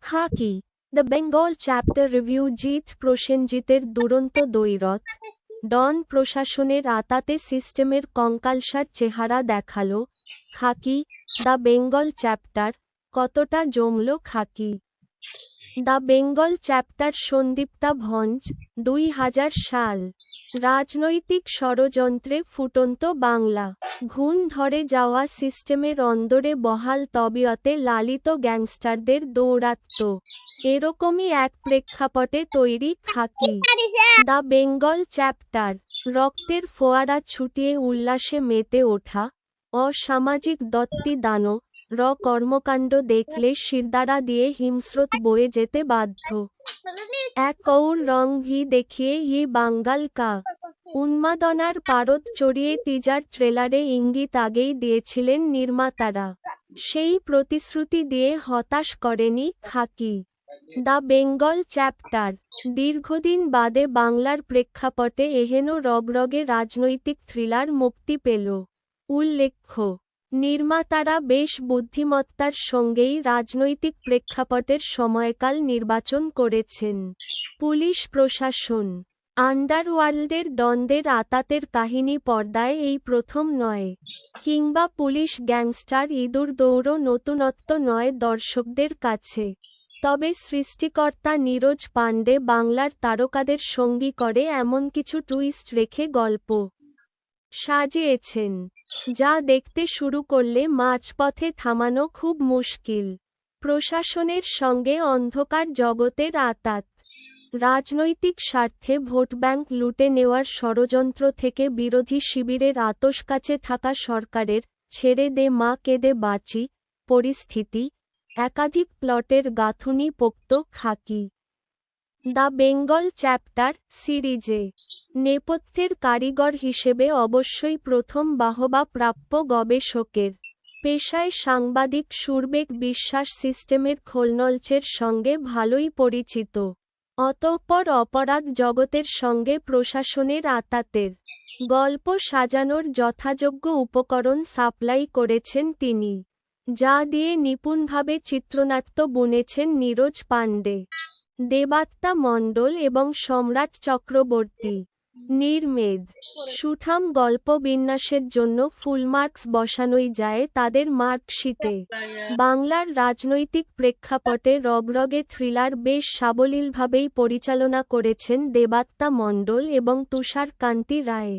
Khakee the Bengal chapter review Jeet প্রসেনজিতের দুরন্ত দ্বৈরথ ডন প্রশাসনের আতাতে সিস্টেমের কঙ্কালসার চেহারা দেখালো খাকি দ্য বেঙ্গল চ্যাপ্টার কতটা জমল খাকি দ্য বেঙ্গল চ্যাপ্টার সন্দীপ্তা ভঞ্জ ২০০০ সাল রাজনৈতিক ষড়যন্ত্রে ফুটন্ত বাংলা ঘুণ ধরে যাওয়া সিস্টেমের অন্দরে বহাল তবিয়তে লালিত গ্যাংস্টারদের দৌরাত্ম্য এরকমই এক প্রেক্ষাপটে তৈরি খাকি দ্য বেঙ্গল চ্যাপ্টার রক্তের ফোয়ারা ছুটিয়ে উল্লাসে মেতে ওঠা অসামাজিক দত্তি দানো র কর্মকাণ্ড দেখলে শিরদাঁড়া দিয়ে হিমস্রোত বয়ে যেতে বাধ্য এক কৌর রং ভি দেখিয়ে ই বাঙ্গাল কা উন্মাদনার পারদ চড়িয়ে টিজার ট্রেলারে ইঙ্গিত আগেই দিয়েছিলেন নির্মাতারা সেই প্রতিশ্রুতি দিয়ে হতাশ করেনি খাকি দ্য বেঙ্গল চ্যাপ্টার দীর্ঘদিন বাদে বাংলার প্রেক্ষাপটে এহেন রগরগে রাজনৈতিক থ্রিলার মুক্তি পেল উল্লেখ্য নির্মাতারা বেশ বুদ্ধিমত্তার সঙ্গেই রাজনৈতিক প্রেক্ষাপটের সময়কাল নির্বাচন করেছেন পুলিশ প্রশাসন আন্ডারওয়ার্ল্ডের দ্বন্দ্বের আতাতের কাহিনী পর্দায় এই প্রথম নয় কিংবা পুলিশ গ্যাংস্টার ইঁদুর দৌড় নতুনত্ব নয় দর্শকদের কাছে তবে সৃষ্টিকর্তা নীরজ পাণ্ডে বাংলার তারকাদের সঙ্গী করে এমন কিছু টুইস্ট রেখে গল্প সাজিয়েছেন যা দেখতে শুরু করলে মাঝপথে থামানো খুব মুশকিল প্রশাসনের সঙ্গে অন্ধকার জগতের আতাত রাজনৈতিক স্বার্থে ভোটব্যাংক লুটে নেওয়ার ষড়যন্ত্র থেকে বিরোধী শিবিরের আতশকাছে থাকা সরকারের ছেড়ে দে মা কেঁদে বাঁচি পরিস্থিতি একাধিক প্লটের গাঁথুনি পোক্ত খাকি দ্য বেঙ্গল চ্যাপ্টার সিরিজে নেপথ্যের কারিগর হিসেবে অবশ্যই প্রথম বাহবা প্রাপ্য গবেষকের পেশায় সাংবাদিক সুরবেগ বিশ্বাস সিস্টেমের খোলনলচের সঙ্গে ভালোই পরিচিত অতঃপর অপরাধ জগতের সঙ্গে প্রশাসনের আতাতের গল্প সাজানোর যথাযোগ্য উপকরণ সাপ্লাই করেছেন তিনি যা দিয়ে নিপুণভাবে চিত্রনাট্য বুনেছেন নীরজ পাণ্ডে দেবাত্মা মণ্ডল এবং সম্রাট চক্রবর্তী নির্মেদ সুঠাম গল্প বিন্যাসের জন্য ফুলমার্কস বসানোই যায় তাদের মার্কশিটে বাংলার রাজনৈতিক প্রেক্ষাপটে রগরগে থ্রিলার বেশ সাবলীলভাবেই পরিচালনা করেছেন দেবাত্মা মণ্ডল এবং তুষার কান্তি রায়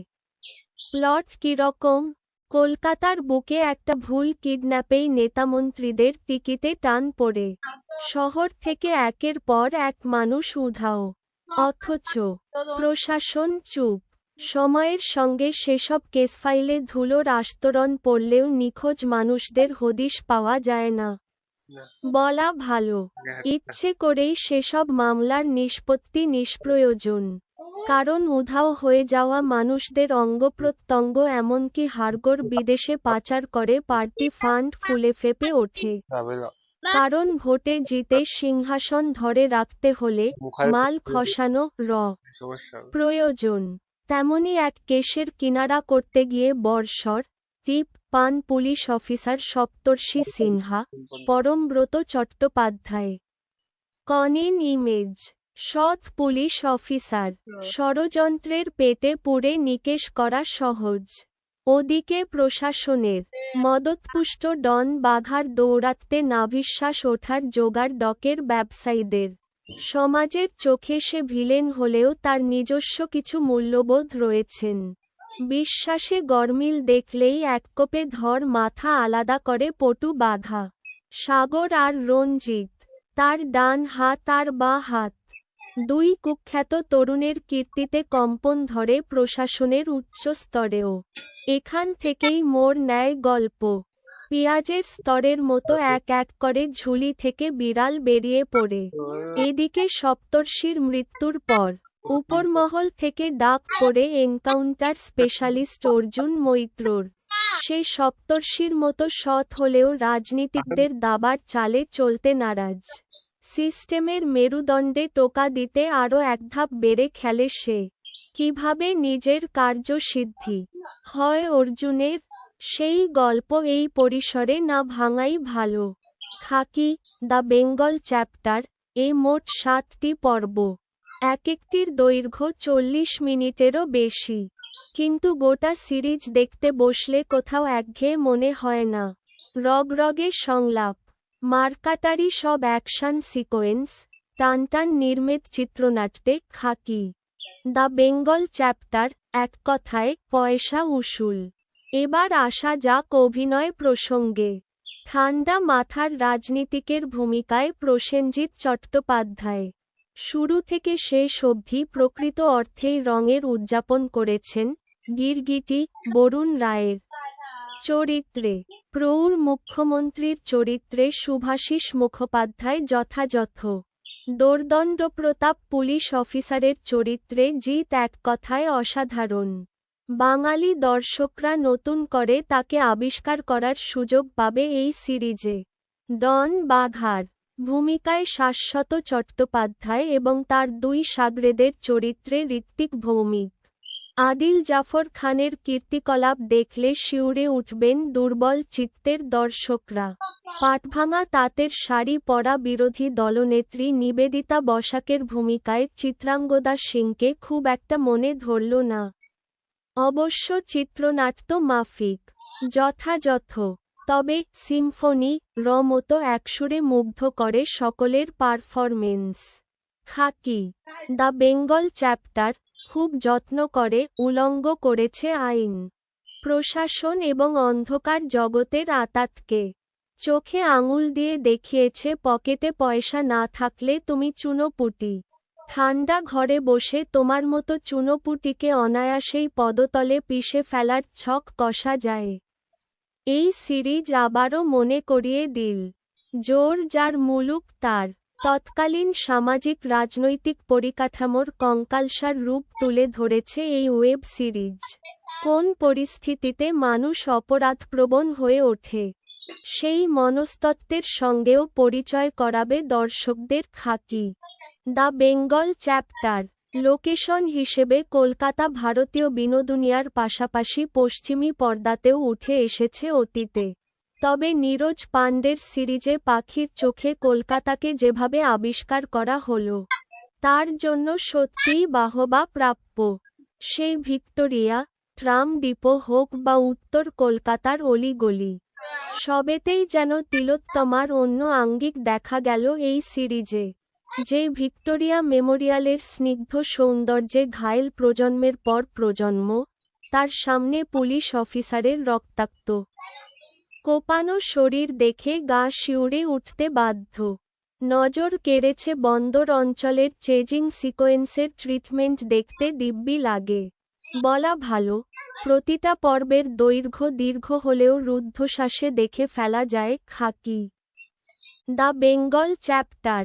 প্লট কীরকম কলকাতার বুকে একটা ভুল কিডন্যাপেই নেতামন্ত্রীদের টিকিতে টান পড়ে শহর থেকে একের পর এক মানুষ উধাও অথচ প্রশাসন চুপ সময়ের সঙ্গে সেসব কেসফাইলে ধুলোর আস্তরণ পড়লেও নিখোঁজ মানুষদের হদিশ পাওয়া যায় না বলা ভালো ইচ্ছে করেই সেসব মামলার নিষ্পত্তি নিষ্প্রয়োজন কারণ উধাও হয়ে যাওয়া মানুষদের অঙ্গপ্রত্যঙ্গ এমনকি হাড়গোড় বিদেশে পাচার করে পার্টি ফান্ড ফুলে ফেঁপে ওঠে কারণ ভোটে জিতে সিংহাসন ধরে রাখতে হলে মাল খসানো প্রয়োজন তেমনি এক কেসের কিনারা করতে গিয়ে বর্ষর টিপ পান পুলিশ অফিসার সপ্তর্ষি সিনহা পরমব্রত চট্টোপাধ্যায় কনিন ইমেজ সৎ পুলিশ অফিসার ষড়যন্ত্রের পেটে পুড়ে নিকেশ করা সহজ ওদিকে প্রশাসনের মদতপুষ্ট ডন বাঘার দৌরাত্ম্যে নাভিশ্বাস ওঠার জোগাড় ডকের ব্যবসায়ীদের সমাজের চোখে সে ভিলেন হলেও তার নিজস্ব কিছু মূল্যবোধ রয়েছেন বিশ্বাসে গরমিল দেখলেই এককোপে ধর মাথা আলাদা করে পটু বাঘা সাগর আর রঞ্জিত তার ডান হাত আর বাঁ হাত দুই কুখ্যাত তরুণের কীর্তিতে কম্পন ধরে প্রশাসনের উচ্চ স্তরেও এখান থেকেই মোড় নেয় গল্প পেঁয়াজের স্তরের মতো এক এক করে ঝুলি থেকে বিড়াল বেরিয়ে পড়ে এদিকে সপ্তর্ষির মৃত্যুর পর উপরমহল থেকে ডাক পড়ে এনকাউন্টার স্পেশালিস্ট অর্জুন মৈত্রর সে সপ্তর্ষির মতো সৎ হলেও রাজনীতিকদের দাবার চালে চলতে নারাজ সিস্টেমের মেরুদণ্ডে টোকা দিতে আরও এক ধাপ বেড়ে খেলে সে কিভাবে নিজের কার্যসিদ্ধি হয় অর্জুনের সেই গল্প এই পরিসরে না ভাঙাই ভালো। খাকি, দ্য বেঙ্গল চ্যাপ্টার, এ মোট 7টি পর্ব। এক একটির দৈর্ঘ্য 40 মিনিটেরও বেশি। কিন্তু গোটা সিরিজ দেখতে বসলে কোথাও একঘেয়ে মনে হয় না। রগরগে সংলাপ, মারকাটারি সব অ্যাকশন সিকোয়েন্স, টানটান নির্মিত চিত্রনাট্যে খাকি, দ্য বেঙ্গল চ্যাপ্টার, এক কথায় পয়সা উসুল। এবার আসা যাক অভিনয় প্রসঙ্গে। ঠান্ডা মাথার রাজনীতিকের ভূমিকায় প্রসেনজিৎ চট্টোপাধ্যায় শুরু থেকে শেষ অবধি প্রকৃত অর্থেই রঙের উদযাপন করেছেন। গিরগিটি, বরুণ রায়ের চরিত্রে, প্রৌঢ় মুখ্যমন্ত্রীর চরিত্রে শুভাশিস মুখোপাধ্যায় যথাযথ, দোর্দণ্ডপ্রতাপ পুলিশ অফিসারের চরিত্রে জিৎ এক কথায় অসাধারণ। বাঙালি দর্শকরা নতুন করে তাকে আবিষ্কার করার সুযোগ পাবে এই সিরিজে। ডন বাঘার ভূমিকায় শাশ্বত চট্টোপাধ্যায় এবং তার দুই শাগরেদের চরিত্রে ঋত্বিক ভৌমিক। আদিল জাফর খানের কীর্তিকলাপ দেখলে শিউরে উঠবেন দুর্বল চিত্তের দর্শকরা। পাটভাঙা তাঁতের শাড়ি পরা বিরোধী দলনেত্রী নিবেদিতা বসাকের ভূমিকায় চিত্রাঙ্গদা সিংকে খুব একটা মনে ধরল না। অবশ্য চিত্রনাট্য মাফিক, যথাযথ। তবে সিম্ফনি র মতো একসুরে মুগ্ধ করে সকলের performance. Khakee, the Bengal chapter, খুব যত্ন করে উলঙ্গ করেছে আইন, প্রশাসন এবং অন্ধকার জগতের আতাতকে। চোখে আঙুল দিয়ে দেখিয়েছে পকেটে পয়সা না থাকলে তুমি চুনোপুটি। ঠান্ডা ঘরে বসে তোমার মতো চুনোপুটিকে অনায়াসেই পদতলে পিষে ফেলার ছক কষা যায়। এই সিরিজ আবারও মনে করিয়ে দিল, জোর যার মুলুক তার। তৎকালীন সামাজিক রাজনৈতিক পরিকাঠামোর কঙ্কালসার রূপ তুলে ধরেছে এই ওয়েব সিরিজ। কোন পরিস্থিতিতে মানুষ অপরাধপ্রবণ হয়ে ওঠে, সেই মনস্তত্ত্বের সঙ্গেও পরিচয় করাবে দর্শকদের খাকি, দ্য বেঙ্গল চ্যাপ্টার। লোকেশন হিসেবে কলকাতা ভারতীয় বিনোদুনিয়ার পাশাপাশি পশ্চিমী পর্দাতেও উঠে এসেছে অতীতে। তবে নীরজ পাণ্ডের সিরিজে পাখির চোখে কলকাতাকে যেভাবে আবিষ্কার করা হলো, তার জন্য সত্যিই বাহবা প্রাপ্য। সেই ভিক্টোরিয়া, ট্রাম ডিপো হোক বা উত্তর কলকাতার অলিগলি, সবেতেই যেন তিলোত্তমার অন্য আঙ্গিক দেখা গেল এই সিরিজে। যে ভিক্টোরিয়া মেমোরিয়ালের স্নিগ্ধ সৌন্দর্যে ঘায়েল প্রজন্মের পর প্রজন্ম, তার সামনে পুলিশ অফিসারের রক্তাক্ত কোপানো শরীর দেখে গা শিউরে উঠতে বাধ্য। নজর কেড়েছে বন্দর অঞ্চলের চেজিং সিকোয়েন্সের ট্রিটমেন্ট দেখতে দিব্যি লাগে। বলা ভালো, প্রতিটা পর্বের দৈর্ঘ্য দীর্ঘ হলেও রুদ্ধশ্বাসে দেখে ফেলা যায় খাকি, দ্য বেঙ্গল চ্যাপ্টার।